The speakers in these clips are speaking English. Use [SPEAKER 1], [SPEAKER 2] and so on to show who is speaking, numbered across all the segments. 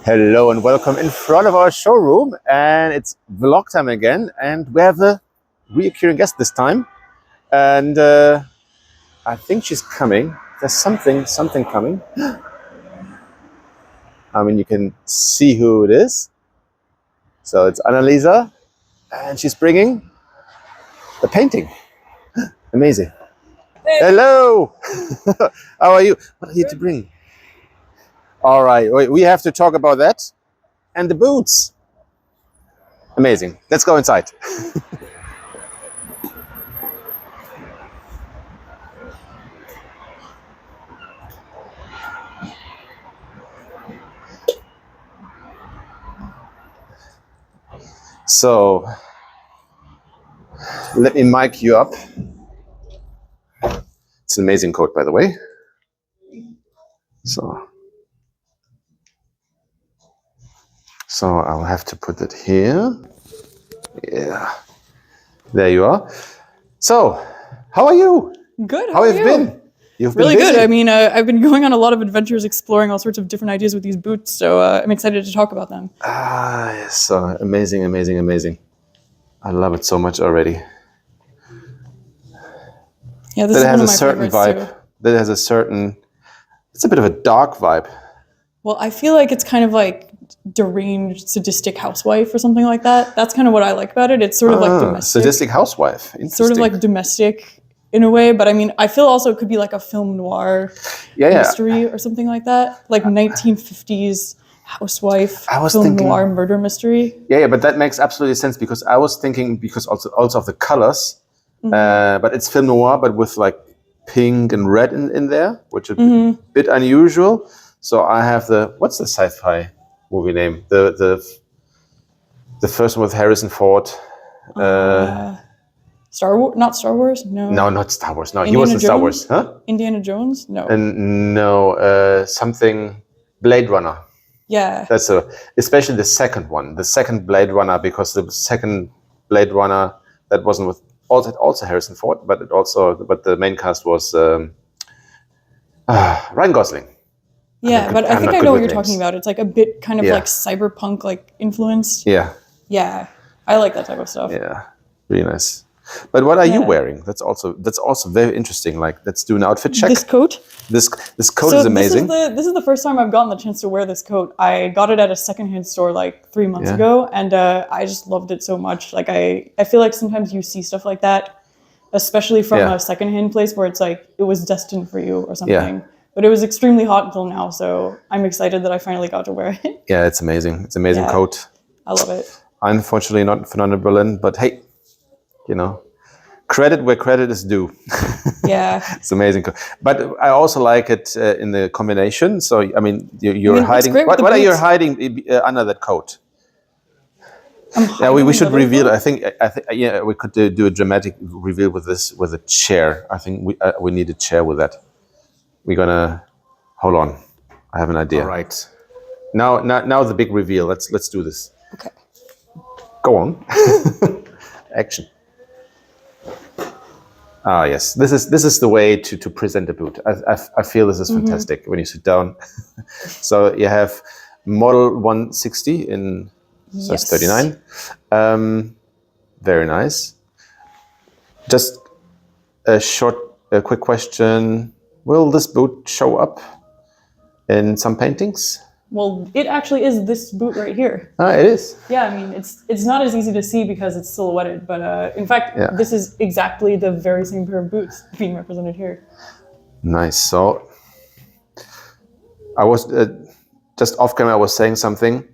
[SPEAKER 1] Hello and welcome in front of our showroom, and it's vlog time again, and we have a reoccurring guest this time, and I think she's coming. There's something coming. I mean, you can see who it is. So it's Annalisa, and she's bringing the painting. Amazing. Hello. How are you? What are you to bring? All right, we have to talk about that and the boots. Amazing. Let's go inside. So let me mic you up. It's an amazing coat, by the way. So I'll have to put it here. Yeah, there you are. So, how are you?
[SPEAKER 2] Good.
[SPEAKER 1] How have you been? You've
[SPEAKER 2] really
[SPEAKER 1] been busy.
[SPEAKER 2] good. I mean, I've been going on a lot of adventures, exploring all sorts of different ideas with these boots. So I'm excited to talk about them.
[SPEAKER 1] Yes, so amazing. I love it so much already.
[SPEAKER 2] Yeah, this is one of my
[SPEAKER 1] certain
[SPEAKER 2] favorites
[SPEAKER 1] vibe.
[SPEAKER 2] too.
[SPEAKER 1] That has a certain. It's a bit of a dark vibe.
[SPEAKER 2] Well, I feel like it's kind of like deranged, sadistic housewife or something like that. That's kind of what I like about it. It's sort of like domestic.
[SPEAKER 1] Sadistic housewife. Interesting.
[SPEAKER 2] Sort of like domestic in a way, but I mean, I feel also it could be like a film noir mystery or something like that, like 1950s housewife film noir murder mystery.
[SPEAKER 1] Yeah, but that makes absolutely sense because I was thinking because also of the colors, but it's film noir, but with like pink and red in there, which is a bit unusual. So I have what's the sci-fi movie name? The first one with Harrison Ford.
[SPEAKER 2] Star Wars? Not Star Wars? No.
[SPEAKER 1] No, not Star Wars. No, he was in Star Wars. Huh?
[SPEAKER 2] Indiana Jones? No.
[SPEAKER 1] No, something Blade Runner.
[SPEAKER 2] Yeah.
[SPEAKER 1] That's especially the second one, the second Blade Runner, because the second Blade Runner that wasn't with also Harrison Ford, but the main cast was Ryan Gosling.
[SPEAKER 2] Yeah, but I think I know what you're talking about. It's like a bit kind of like cyberpunk like influenced.
[SPEAKER 1] Yeah.
[SPEAKER 2] Yeah. I like that type of stuff.
[SPEAKER 1] Yeah. Really nice. But what are you wearing? That's also very interesting. Like, let's do an outfit check.
[SPEAKER 2] This coat?
[SPEAKER 1] This coat is amazing.
[SPEAKER 2] This is the first time I've gotten the chance to wear this coat. I got it at a secondhand store like 3 months ago, and I just loved it so much. Like I feel like sometimes you see stuff like that, especially from a secondhand place where it's like it was destined for you or something. Yeah. But it was extremely hot until now, so I'm excited that I finally got to wear it.
[SPEAKER 1] Yeah, it's amazing. It's an amazing coat.
[SPEAKER 2] I love it.
[SPEAKER 1] Unfortunately, not Fernando Berlin, but hey, you know, credit where credit is due.
[SPEAKER 2] Yeah.
[SPEAKER 1] It's amazing. But I also like it in the combination. So, I mean, you're hiding. What are you hiding under that coat? We should reveal. I think we could do a dramatic reveal with this with a chair. I think we need a chair with that. We're gonna hold on. I have an idea. All right. Now the big reveal. Let's do this.
[SPEAKER 2] Okay.
[SPEAKER 1] Go on. Action. Ah, yes. This is the way to present a boot. I feel this is fantastic when you sit down. So you have model 160 in size 39. Very nice. Just a quick question. Will this boot show up in some paintings?
[SPEAKER 2] Well, it actually is this boot right here.
[SPEAKER 1] Ah, it is?
[SPEAKER 2] Yeah, I mean, it's not as easy to see because it's silhouetted, but in fact, this is exactly the very same pair of boots being represented here.
[SPEAKER 1] Nice. So I was just off camera, I was saying something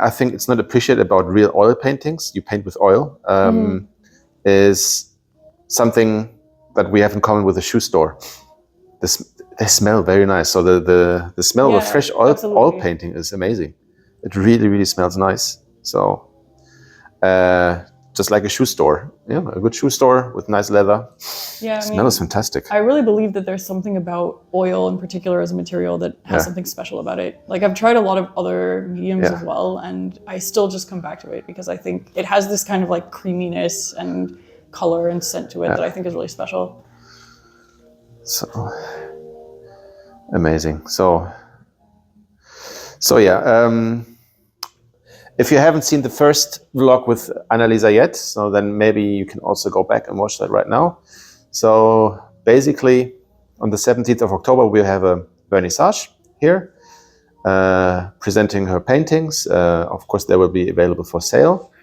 [SPEAKER 1] I think it's not appreciated about real oil paintings, you paint with oil, is something that we have in common with a shoe store. They smell very nice. So the smell of fresh oil painting is amazing. It really, really smells nice. So just like a shoe store, a good shoe store with nice leather. Yeah, the smell is fantastic.
[SPEAKER 2] I really believe that there's something about oil in particular as a material that has something special about it. Like I've tried a lot of other mediums as well, and I still just come back to it because I think it has this kind of like creaminess and color and scent to it that I think is really special.
[SPEAKER 1] So amazing. So So yeah, if you haven't seen the first vlog with Annalisa yet, so then maybe you can also go back and watch that right now. So basically, on the 17th of October, we have a vernissage here, presenting her paintings. Of course, they will be available for sale.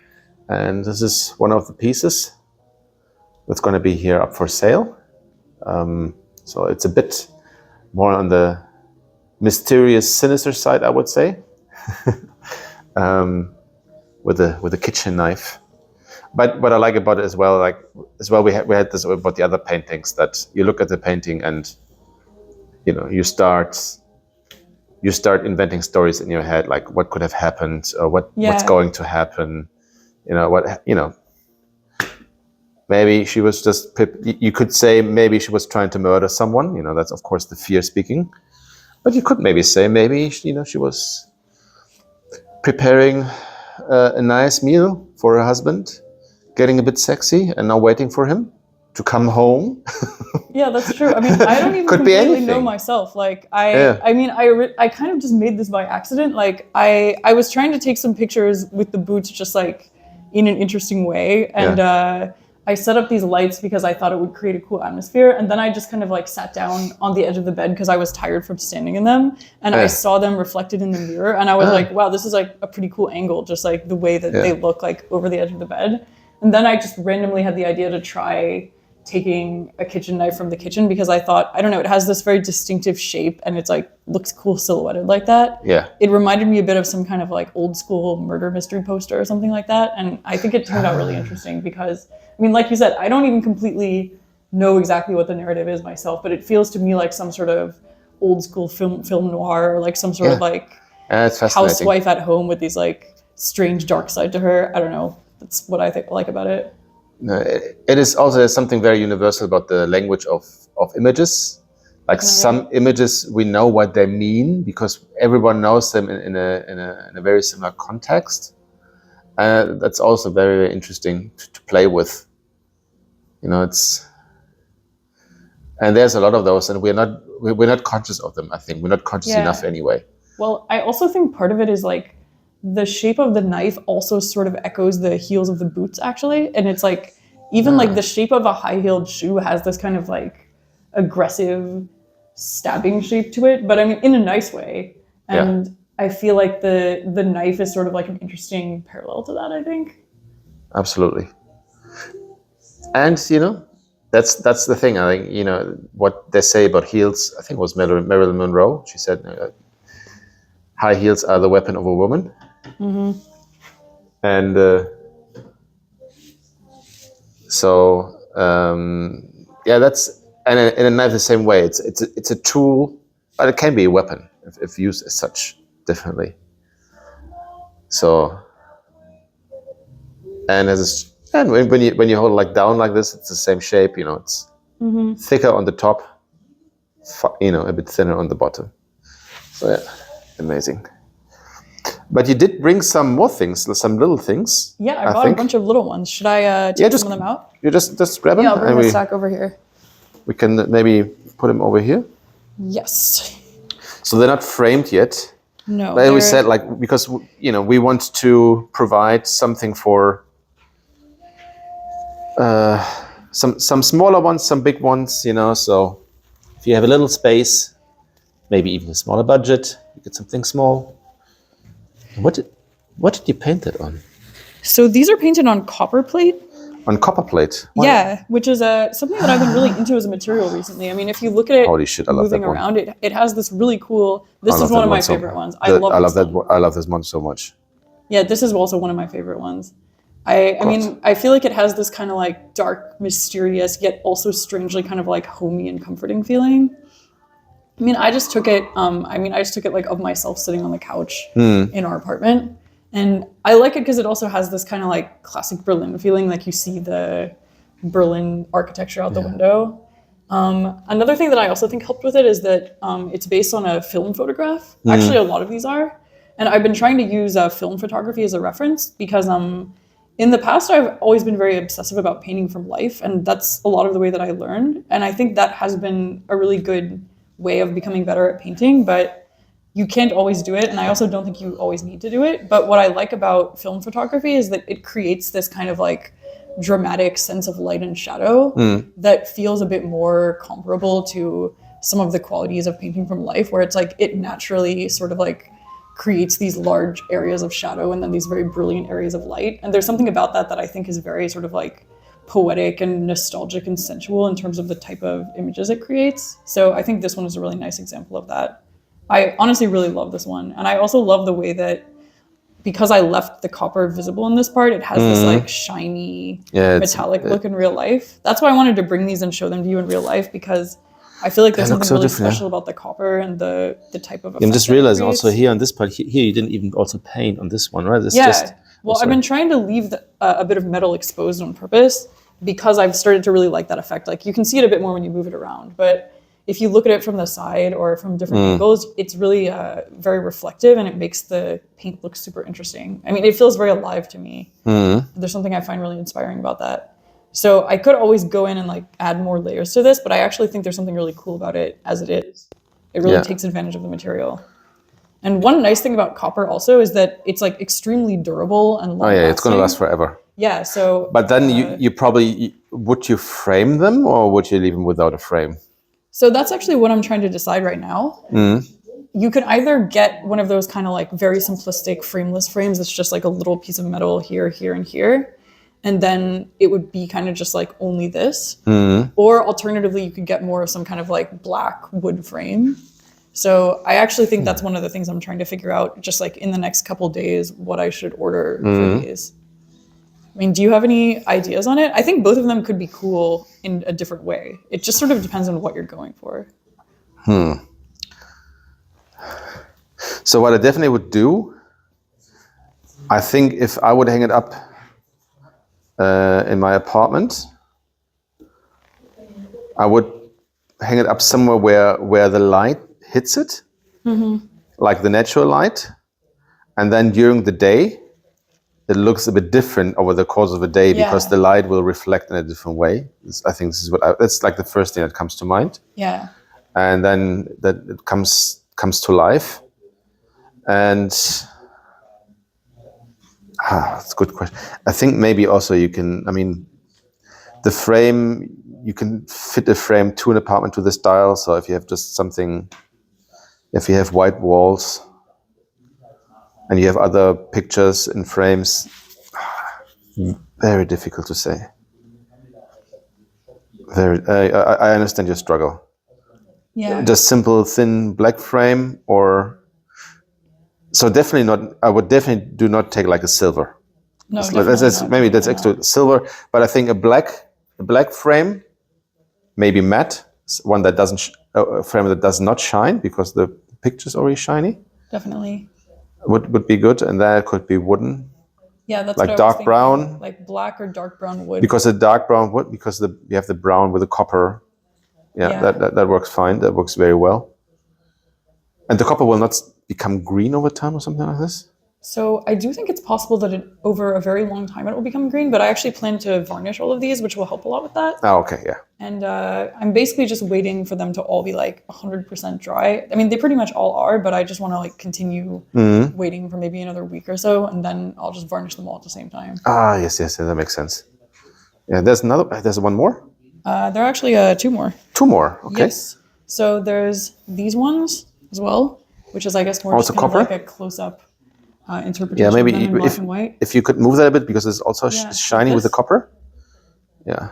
[SPEAKER 1] And this is one of the pieces that's going to be here up for sale. So it's a bit more on the mysterious, sinister side, I would say, with a kitchen knife. But what I like about it as well, we had this about the other paintings, that you look at the painting and you start inventing stories in your head, like what could have happened, or what's going to happen. Maybe she was just. You could say maybe she was trying to murder someone. That's of course the fear speaking. But you could maybe say maybe she was preparing a nice meal for her husband, getting a bit sexy, and now waiting for him to come home.
[SPEAKER 2] Yeah, that's true. I mean, I don't even completely know myself. Like, I kind of just made this by accident. Like, I was trying to take some pictures with the boots, just like in an interesting way, and I set up these lights because I thought it would create a cool atmosphere. And then I just kind of like sat down on the edge of the bed because I was tired from standing in them. And I saw them reflected in the mirror. And I was like, wow, this is like a pretty cool angle, just like the way that they look like over the edge of the bed. And then I just randomly had the idea to try taking a kitchen knife from the kitchen because I thought, I don't know, it has this very distinctive shape and it's like looks cool silhouetted like that.
[SPEAKER 1] Yeah.
[SPEAKER 2] It reminded me a bit of some kind of like old school murder mystery poster or something like that. And I think it turned out really interesting because, I mean, like you said, I don't even completely know exactly what the narrative is myself, but it feels to me like some sort of old school film noir, or like some sort of like housewife at home with these like strange dark side to her. I don't know. That's what I like about it.
[SPEAKER 1] No, it is also something very universal about the language of images. Like some images, we know what they mean because everyone knows them in a very similar context. That's also very, very interesting to play with. And there's a lot of those, and we're not conscious of them. I think we're not conscious enough anyway.
[SPEAKER 2] Well, I also think part of it is like the shape of the knife also sort of echoes the heels of the boots, actually. And it's like, even like the shape of a high-heeled shoe has this kind of like aggressive stabbing shape to it, but I mean, in a nice way. And I feel like the knife is sort of like an interesting parallel to that, I think.
[SPEAKER 1] Absolutely. And, that's the thing. I think, what they say about heels, I think it was Marilyn Monroe. She said, high heels are the weapon of a woman. Mm-hmm. And that's, and in a knife the same way. It's a tool, but it can be a weapon if used as such differently. So, and when you hold it like down like this, it's the same shape. It's thicker on the top, a bit thinner on the bottom. So yeah, amazing. But you did bring some more things, some little things.
[SPEAKER 2] Yeah, I brought a bunch of little ones. Should I take some of them out?
[SPEAKER 1] You just grab them?
[SPEAKER 2] Yeah, I'll bring the stack over here.
[SPEAKER 1] We can maybe put them over here?
[SPEAKER 2] Yes. So
[SPEAKER 1] they're not framed yet.
[SPEAKER 2] No.
[SPEAKER 1] But we said, because, we want to provide something for some smaller ones, some big ones, so if you have a little space, maybe even a smaller budget, you get something small. What did you paint it on?
[SPEAKER 2] So these are painted on copper plate.
[SPEAKER 1] On copper plate?
[SPEAKER 2] Why? Yeah, which is something that I've been really into as a material recently. I mean, if you look at it
[SPEAKER 1] holy shit, I love
[SPEAKER 2] moving
[SPEAKER 1] that one.
[SPEAKER 2] around, it has this really cool, this is one of my favorite ones. I
[SPEAKER 1] love this one so much.
[SPEAKER 2] Yeah, this is also one of my favorite ones. I mean, I feel like it has this kind of like dark, mysterious, yet also strangely kind of like homey and comforting feeling. I mean, I just took it like of myself sitting on the couch in our apartment. And I like it because it also has this kind of like classic Berlin feeling, like you see the Berlin architecture out the window. Another thing that I also think helped with it is that it's based on a film photograph. Actually, a lot of these are. And I've been trying to use film photography as a reference because in the past, I've always been very obsessive about painting from life. And that's a lot of the way that I learned. And I think that has been a really good way of becoming better at painting. But you can't always do it, and I also don't think you always need to do it. But what I like about film photography is that it creates this kind of like dramatic sense of light and shadow that feels a bit more comparable to some of the qualities of painting from life, where it's like it naturally sort of like creates these large areas of shadow and then these very brilliant areas of light. And there's something about that that I think is very sort of like poetic and nostalgic and sensual in terms of the type of images it creates. So I think this one is a really nice example of that. I honestly really love this one. And I also love the way that because I left the copper visible in this part, it has this like shiny metallic look in real life. That's why I wanted to bring these and show them to you in real life, because I feel like there's something really special about the copper and the type of effect.
[SPEAKER 1] I'm just realizing also here on this part, here you didn't even also paint on this one, right?
[SPEAKER 2] I've been trying to leave a bit of metal exposed on purpose because I've started to really like that effect. Like you can see it a bit more when you move it around, but if you look at it from the side or from different angles, it's really very reflective and it makes the paint look super interesting. I mean, it feels very alive to me. There's something I find really inspiring about that. So I could always go in and like add more layers to this, but I actually think there's something really cool about it as it is. It really takes advantage of the material. And one nice thing about copper also is that it's like extremely durable and long
[SPEAKER 1] it's going to last forever.
[SPEAKER 2] Yeah, so...
[SPEAKER 1] But then you probably, would you frame them or would you leave them without a frame?
[SPEAKER 2] So that's actually what I'm trying to decide right now. You can either get one of those kind of like very simplistic frameless frames that's just like a little piece of metal here, here, and here. And then it would be kind of just like only this. Or alternatively, you could get more of some kind of like black wood frame. So I actually think that's one of the things I'm trying to figure out, just like in the next couple days, what I should order for these. I mean, do you have any ideas on it? I think both of them could be cool in a different way. It just sort of depends on what you're going for.
[SPEAKER 1] So what I definitely would do, I think if I would hang it up in my apartment, I would hang it up somewhere where the light hits it, like the natural light. And then during the day, it looks a bit different over the course of the day because the light will reflect in a different way. I think this is that's like the first thing that comes to mind.
[SPEAKER 2] Yeah.
[SPEAKER 1] And then that it comes to life. And that's a good question. I think maybe also you can, I mean, the frame, you can fit a frame to an apartment to this style. So if you have just something, if you have white walls, and you have other pictures in frames, very difficult to say. I understand your struggle.
[SPEAKER 2] Yeah.
[SPEAKER 1] Just simple, thin black frame, or so definitely not. I would definitely do not take like a silver.
[SPEAKER 2] No,
[SPEAKER 1] maybe that's extra silver, but I think a black frame, maybe matte, one that doesn't a frame that does not shine because the picture's already shiny.
[SPEAKER 2] Definitely.
[SPEAKER 1] Would be good, and that could be wooden.
[SPEAKER 2] Yeah, that's
[SPEAKER 1] like
[SPEAKER 2] what
[SPEAKER 1] dark brown,
[SPEAKER 2] like black or dark brown wood.
[SPEAKER 1] Because the dark brown wood, because you have the brown with the copper. Yeah. That works fine. That works very well. And the copper will not become green over time or something like this.
[SPEAKER 2] So I do think it's possible that over a very long time it will become green, but I actually plan to varnish all of these, which will help a lot with that.
[SPEAKER 1] Oh, okay, yeah.
[SPEAKER 2] And I'm basically just waiting for them to all be like 100% dry. I mean, they pretty much all are, but I just want to like continue waiting for maybe another week or so, and then I'll just varnish them all at the same time.
[SPEAKER 1] Yes, that makes sense. Yeah, there's one more?
[SPEAKER 2] There are actually two more.
[SPEAKER 1] Two more, okay.
[SPEAKER 2] Yes. So there's these ones as well, which is I guess more
[SPEAKER 1] also
[SPEAKER 2] just kind
[SPEAKER 1] copper?
[SPEAKER 2] of like a close-up interpretation
[SPEAKER 1] of them
[SPEAKER 2] in black and white.
[SPEAKER 1] If you could move that a bit, because it's also shiny with the copper. Yeah.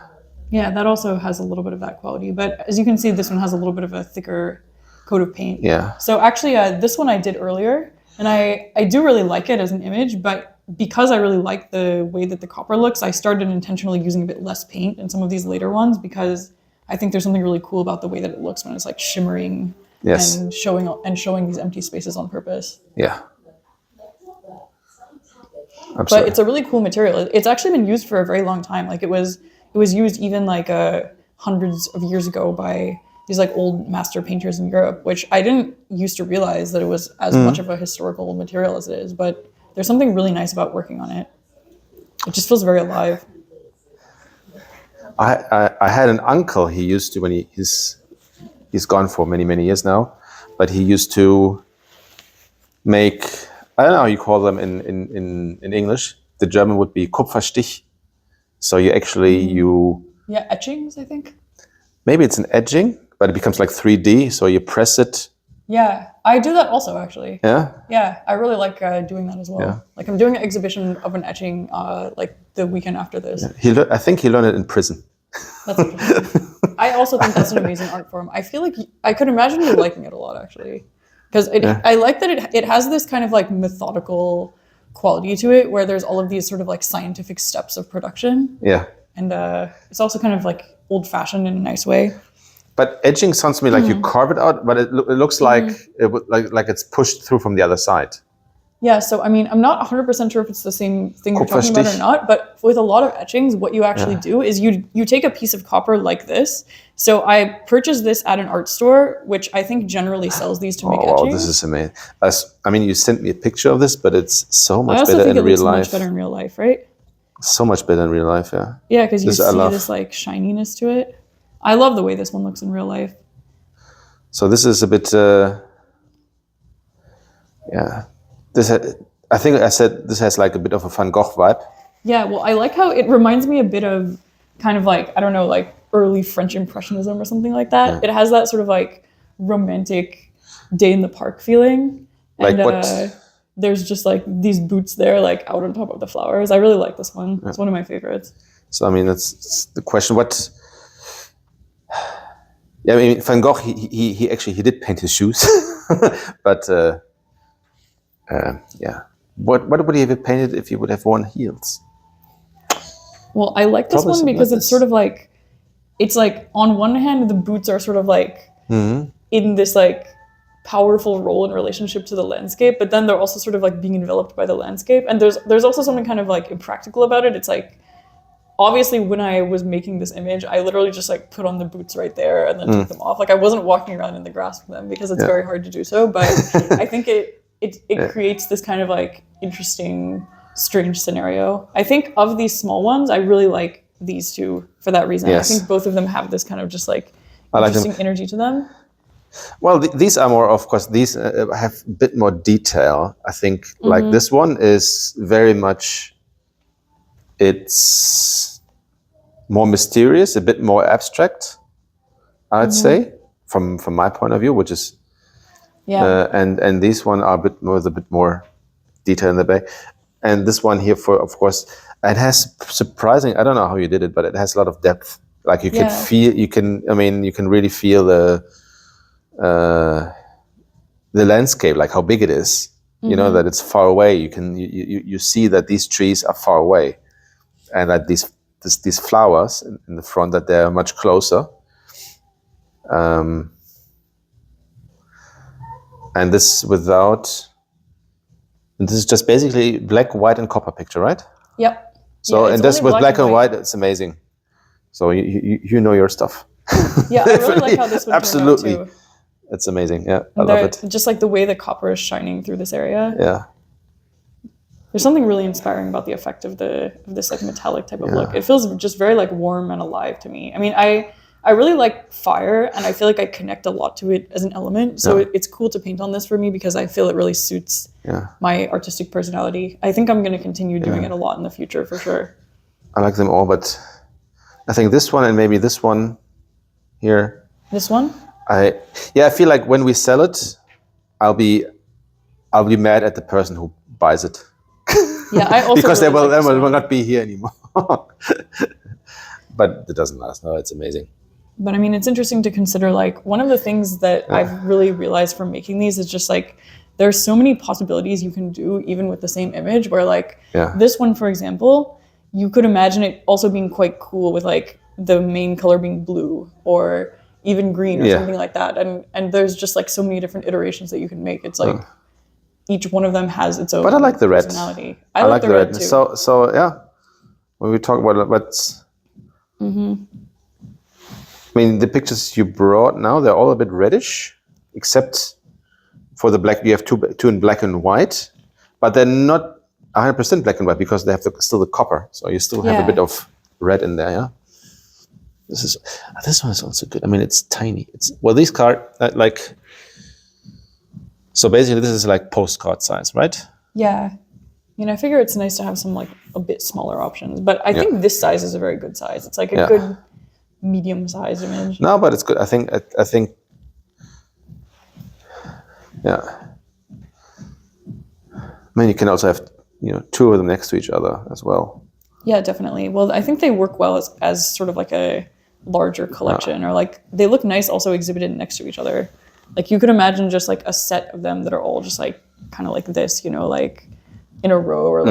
[SPEAKER 2] Yeah, that also has a little bit of that quality. But as you can see, this one has a little bit of a thicker coat of paint.
[SPEAKER 1] Yeah.
[SPEAKER 2] So actually, this one I did earlier, and I do really like it as an image, but because I really like the way that the copper looks, I started intentionally using a bit less paint in some of these later ones, because I think there's something really cool about the way that it looks when it's like shimmering and showing these empty spaces on purpose.
[SPEAKER 1] Yeah.
[SPEAKER 2] But it's a really cool material. It's actually been used for a very long time. Like it was used even like hundreds of years ago by these like old master painters in Europe, which I didn't used to realize that it was as much of a historical material as it is. But there's something really nice about working on it. It just feels very alive.
[SPEAKER 1] I had an uncle. He used to, when he's gone for many years now, but he used to make, I don't know how you call them in English. The German would be Kupferstich. So you actually,
[SPEAKER 2] Yeah, etchings, I think.
[SPEAKER 1] maybe it's an edging, but it becomes like 3D. So you press it.
[SPEAKER 2] Yeah, I do that also, actually.
[SPEAKER 1] Yeah.
[SPEAKER 2] Yeah, I really like doing that as well.
[SPEAKER 1] Yeah.
[SPEAKER 2] Like I'm doing an exhibition of an etching like the weekend after this.
[SPEAKER 1] I think he learned it in prison.
[SPEAKER 2] That's interesting. I also think that's an amazing art form. I feel like I could imagine you liking it a lot, actually. Because I like that it has this kind of like methodical quality to it where there's all of these sort of like scientific steps of production.
[SPEAKER 1] Yeah.
[SPEAKER 2] And it's also kind of like old fashioned in a nice way.
[SPEAKER 1] But edging sounds to me like you carve it out, but it looks like like it's pushed through from the other side.
[SPEAKER 2] Yeah, so I mean, I'm not 100% sure if it's the same thing you're talking about or not, but with a lot of etchings, what you actually do is you take a piece of copper like this. So I purchased this at an art store, which I think generally sells these to make etchings.
[SPEAKER 1] Wow, this is amazing. I mean, you sent me a picture of this, but it's so much
[SPEAKER 2] I also
[SPEAKER 1] better
[SPEAKER 2] think
[SPEAKER 1] in
[SPEAKER 2] it
[SPEAKER 1] real
[SPEAKER 2] looks
[SPEAKER 1] life.
[SPEAKER 2] much better in real life, right?
[SPEAKER 1] So much better in real life, yeah.
[SPEAKER 2] Yeah, because you see this like shininess to it. I love the way this one looks in real life.
[SPEAKER 1] So this is a bit, yeah. I think I said this has like a bit of a Van Gogh vibe.
[SPEAKER 2] Yeah, well, I like how it reminds me a bit of kind of like, I don't know, like early French Impressionism or something like that. Yeah. It has that sort of like romantic day in the park feeling.
[SPEAKER 1] Like
[SPEAKER 2] and,
[SPEAKER 1] what?
[SPEAKER 2] There's just like these boots there, like out on top of the flowers. I really like this one. It's one of my favorites.
[SPEAKER 1] So, I mean, that's the question. What? Yeah, I mean, Van Gogh, he actually did paint his shoes, but yeah. What would he have painted if he would have worn heels?
[SPEAKER 2] Well, I like this one because it's sort of like, it's like on one hand, the boots are sort of like in this like powerful role in relationship to the landscape, but then they're also sort of like being enveloped by the landscape. And there's also something kind of like impractical about it. It's like, obviously when I was making this image, I literally just like put on the boots right there and then took them off. Like I wasn't walking around in the grass with them because it's very hard to do so. But I think it creates this kind of like interesting, strange scenario. I think of these small ones, I really like these two for that reason. Yes. I think both of them have this kind of just like interesting energy to them.
[SPEAKER 1] Well, these are more, of course, these have a bit more detail. I think like this one is very much, it's more mysterious, a bit more abstract, I'd say, from my point of view, which is, and these one are with a bit more detail in the back. And this one here, of course, it has surprising, I don't know how you did it, but it has a lot of depth. Like you can feel, you can really feel the landscape, like how big it is, you know, that it's far away. You see that these trees are far away and that these flowers in the front, that they're much closer. And this this is just basically black, white, and copper picture, right?
[SPEAKER 2] Yep.
[SPEAKER 1] So, and this with black and white, it's amazing. So you know your stuff.
[SPEAKER 2] Yeah, I really like how this one
[SPEAKER 1] absolutely
[SPEAKER 2] turned out too.
[SPEAKER 1] It's amazing. Yeah, I love it.
[SPEAKER 2] Just like the way the copper is shining through this area.
[SPEAKER 1] Yeah.
[SPEAKER 2] There's something really inspiring about the effect of this like metallic type of look. It feels just very like warm and alive to me. I mean, I really like fire, and I feel like I connect a lot to it as an element. So it's cool to paint on this for me because I feel it really suits my artistic personality. I think I'm going to continue doing it a lot in the future for sure.
[SPEAKER 1] I like them all, but I think this one and maybe this one here.
[SPEAKER 2] This one?
[SPEAKER 1] I feel like when we sell it, I'll be mad at the person who buys it.
[SPEAKER 2] Yeah, I also
[SPEAKER 1] because
[SPEAKER 2] really
[SPEAKER 1] they will not be here anymore. But it doesn't last. No, it's amazing.
[SPEAKER 2] But I mean, it's interesting to consider, like, one of the things that I've really realized from making these is just like, there's so many possibilities you can do even with the same image where like this one, for example, you could imagine it also being quite cool with like the main color being blue or even green or something like that. And there's just like so many different iterations that you can make. It's like each one of them has its own
[SPEAKER 1] But I like the red.
[SPEAKER 2] personality. I like the red too.
[SPEAKER 1] So yeah, when we talk about what's I mean, the pictures you brought now, they're all a bit reddish, except for the black. You have two in black and white, but they're not 100% black and white because they have still the copper. So you still have a bit of red in there, yeah? This one is also good. I mean, it's tiny. These cards, So basically, this is like postcard size, right?
[SPEAKER 2] Yeah. I figure it's nice to have some like a bit smaller options, but I think this size is a very good size. It's like a good medium-sized image.
[SPEAKER 1] No, but it's good. I think. Yeah. I mean, you can also have two of them next to each other as well.
[SPEAKER 2] Yeah, definitely. Well, I think they work well as sort of like a larger collection, or like they look nice also exhibited next to each other. Like you could imagine just like a set of them that are all just like kind of like this, like in a row, or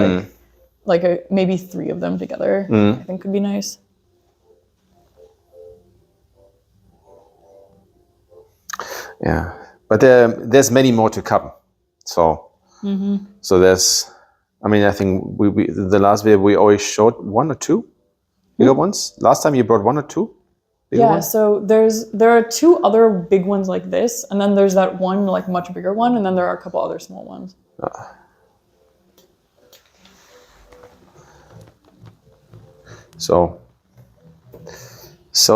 [SPEAKER 2] like maybe 3 of them together. I think could be nice.
[SPEAKER 1] Yeah, but there's many more to come. So so there's. I mean, I think we the last video we always showed 1 or 2 bigger ones. Last time you brought 1 or 2.
[SPEAKER 2] Ones? So there are 2 other big ones like this, and then there's that one like much bigger one, and then there are a couple other small ones.
[SPEAKER 1] So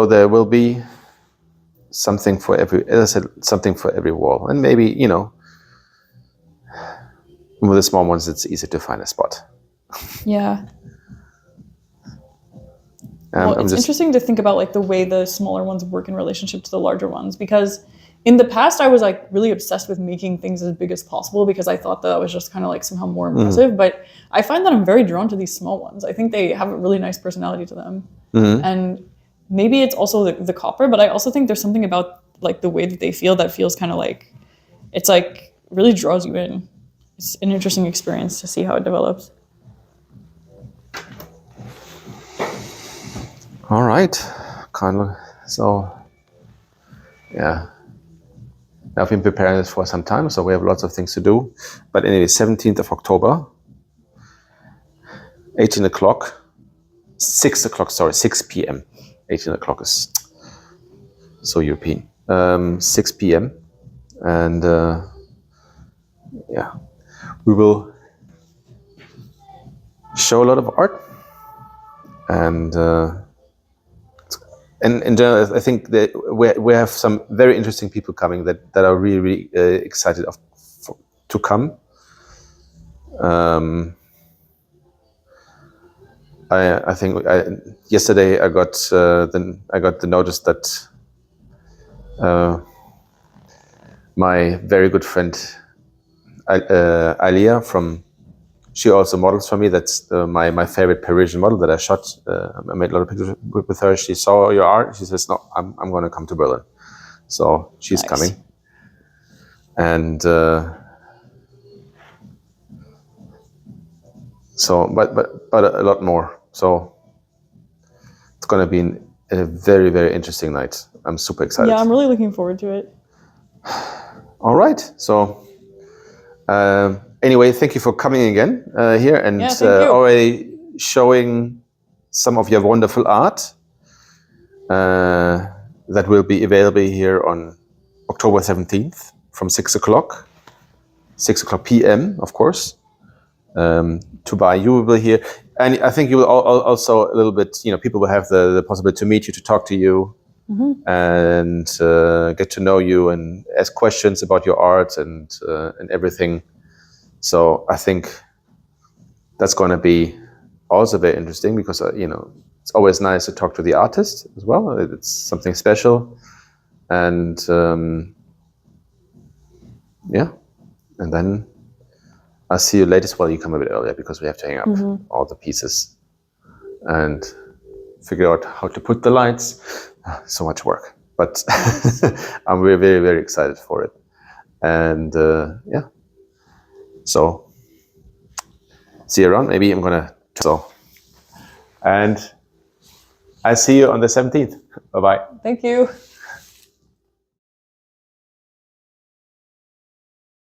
[SPEAKER 1] there will be something for every, as I said, something for every wall, and maybe with the small ones, it's easy to find a spot.
[SPEAKER 2] Yeah. Well, it's interesting to think about like the way the smaller ones work in relationship to the larger ones, because in the past I was like really obsessed with making things as big as possible because I thought that was just kind of like somehow more impressive. But I find that I'm very drawn to these small ones. I think they have a really nice personality to them. And maybe it's also the copper, but I also think there's something about like the way that they feel that feels kind of like, it's like really draws you in. It's an interesting experience to see how it develops.
[SPEAKER 1] All right, kind of. So, yeah, I've been preparing this for some time, so we have lots of things to do. But anyway, 17th of October, 18 o'clock, 6 o'clock, sorry, 6 p.m. 18 o'clock is so European. 6 p.m. And yeah, we will show a lot of art. And in general, I think that we have some very interesting people coming that are really, really excited to come. I think yesterday I got the notice that my very good friend Alia she also models for me. That's my favorite Parisian model that I shot. I made a lot of pictures with her. She saw your art. She says, "No, I'm going to come to Berlin." So she's coming, and so but a lot more. So it's going to be a very, very interesting night. I'm super excited.
[SPEAKER 2] Yeah, I'm really looking forward to it.
[SPEAKER 1] All right. So anyway, thank you for coming again here and already showing some of your wonderful art that will be available here on October 17th from 6 o'clock p.m. of course. To buy, you will be here, and I think you will also a little bit. People will have the possibility to meet you, to talk to you, and get to know you and ask questions about your art and everything. So I think that's going to be also very interesting because it's always nice to talk to the artist as well. It's something special, and yeah, and then I'll see you latest. Well, you come a bit earlier because we have to hang up all the pieces and figure out how to put the lights. So much work, but I'm very, very, very excited for it. And yeah, so see you around. Maybe I'm gonna. And I see you on the 17th. Bye bye.
[SPEAKER 2] Thank you.